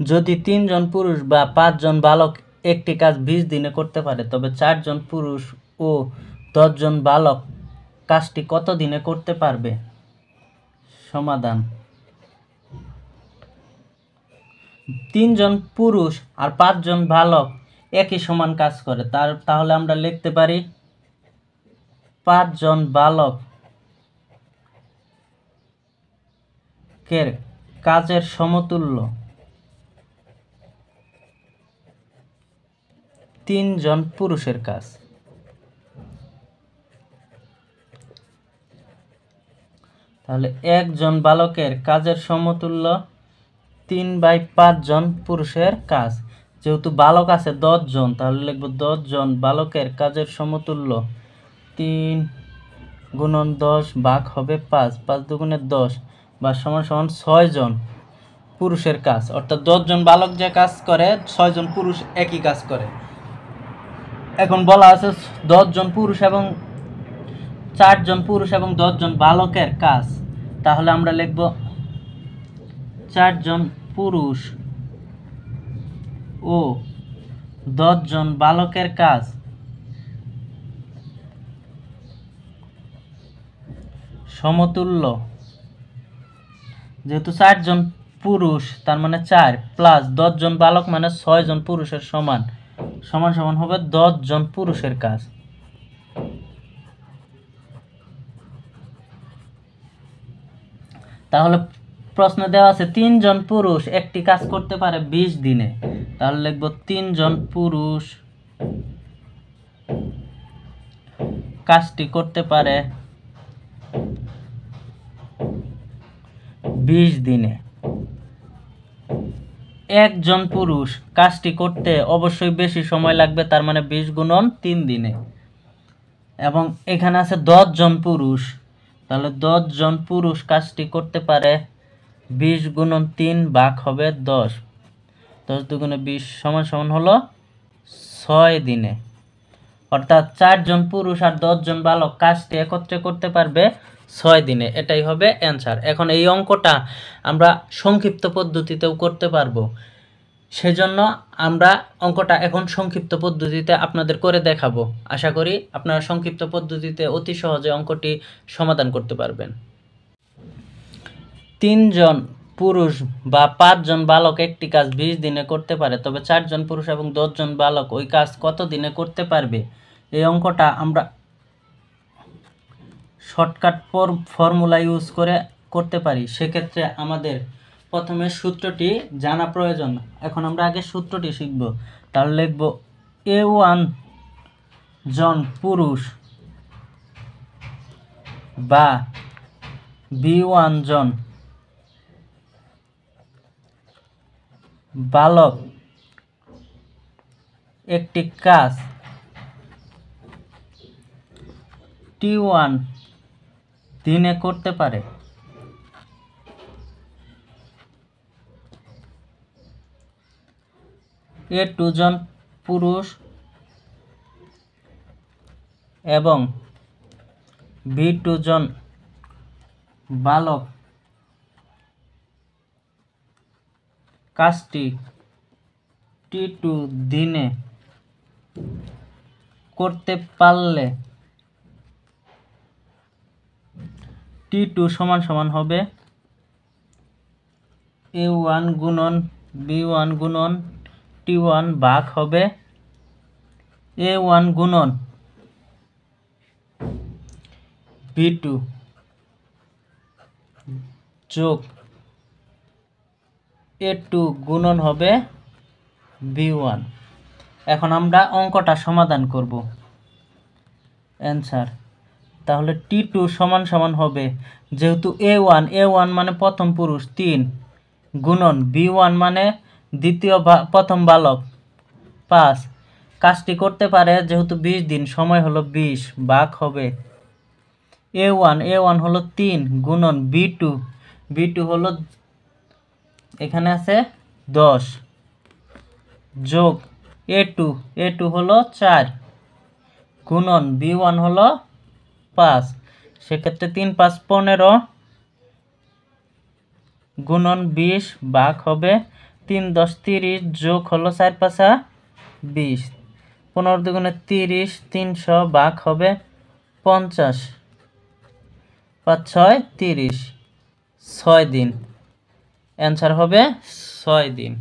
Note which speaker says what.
Speaker 1: যদি 3 জন পুরুষ বা 5 জন বালক একটি কাজ 20 দিনে করতে পারে, তবে 4 জন পুরুষ ও 10 জন বালক কাজটি কত দিনে করতে পারবে? সমাধান। 3 জন পুরুষ আর 5 জন বালক একই সমান কাজ করে, তাহলে আমরা লিখতে পারি 5 জন বালক এর কাজের সমতুল্য 3 জন পুরুষের কাজ। তাহলে একজন বালকের কাজের সমতুল্য 3/5 জন পুরুষের কাজ। যেহেতু বালক আছে 10 জন, তাহলে লিখব 10 জন বালকের কাজের সমতুল্য 3 গুণন 10 ভাগ হবে 5, 5 দুগুণে 10 বা সমান সমান 6 জন পুরুষের কাজ। অর্থাৎ 10 জন বালক যে কাজ করে 6 জন পুরুষ একই কাজ করে। এখন বলা আছে 10 জন পুরুষ এবং 4 জন পুরুষ এবং 10 জন বালকের কাজ। তাহলে আমরা লিখব 4 জন পুরুষ ও 10 জন বালকের কাজ সমতুল্য। যেহেতু 4 জন পুরুষ তার মানে 4 প্লাস 10 জন বালক মানে 6 জন পুরুষের সমান সমান হবে 10 জন পুরুষের কাজ। তাহলে প্রশ্ন দেওয়া আছে 3 জন পুরুষ একটি কাজ করতে পারে 20 দিনে। তাহলে লিখব 3 জন পুরুষ কাজটি করতে পারে 20 দিনে। একজন পুরুষ কাজটি করতে অবশ্যই বেশি সময় লাগবে, তার মানে 20 গুণন 3 দিনে। এবং এখানে আছে 10 জন পুরুষ, তাহলে 10 জন পুরুষ কাজটি করতে পারে 20 গুণন 3 ভাগ হবে 10, 10 দুগুণে 20 সমান হলো 6 দিনে। অর্থাৎ 4 জন পুরুষ আর 10 জন বালক কাজটি একত্রে করতে পারবে 6 দিনে। এটাই হবে অ্যান্সার। এখন এই অঙ্কটা আমরা সংক্ষিপ্ত পদ্ধতিতেও করতে পারবো, সেজন্য আমরা অঙ্কটা এখন সংক্ষিপ্ত পদ্ধতিতে আপনাদের করে দেখাবো। আশা করি আপনারা সংক্ষিপ্ত পদ্ধতিতে অতি সহজে অঙ্কটি সমাধান করতে পারবেন। 3 জন পুরুষ বা 5 জন বালক একটি কাজ 20 দিনে করতে পারে, তবে 4 জন পুরুষ এবং 10 জন বালক ওই কাজ কত দিনে করতে পারবে? এই অঙ্কটা আমরা শর্টকাট ফর্মুলা ইউজ করে করতে পারি। সেক্ষেত্রে আমাদের প্রথমে সূত্রটি জানা প্রয়োজন। এখন আমরা আগে সূত্রটি শিখব। তাহলে লিখব A1 জন পুরুষ বা B1 জন বালক একটি কাজ T1 দিনে করতে পারে। A2 জন পুরুষ এবং B2 জন বালক কাজটি T2 দিনে করতে পারলে T2 সমান হবে A1 গুণন B1 গুণন T1 ভাগ হবে A1 গুণন B2 যোগ A2 গুণন হবে B1। এখন আমরা অঙ্কটা সমাধান করব। অ্যান্সার। তাহলে T2 সমান হবে, যেহেতু A1 মানে প্রথম পুরুষ 3 গুণন B1 মানে প্রথম বালক 5, কাজটি করতে পারে যেহেতু 20 দিন, সময় হলো 20 ভাগ হবে A1 হলো 3 গুণন B2 হলো এখানে আছে 10 যোগ A2 হলো 4 গুণন B1 হলো 5। সেক্ষেত্রে 3 5 15 গুণন 20 ভাগ হবে 3 10 30 যোগ হলো 4 5 20, 15 দুগুণে 30, 300 ভাগ হবে 50, 5 6 30, 6 দিন। অ্যান্সার হবে 6 দিন।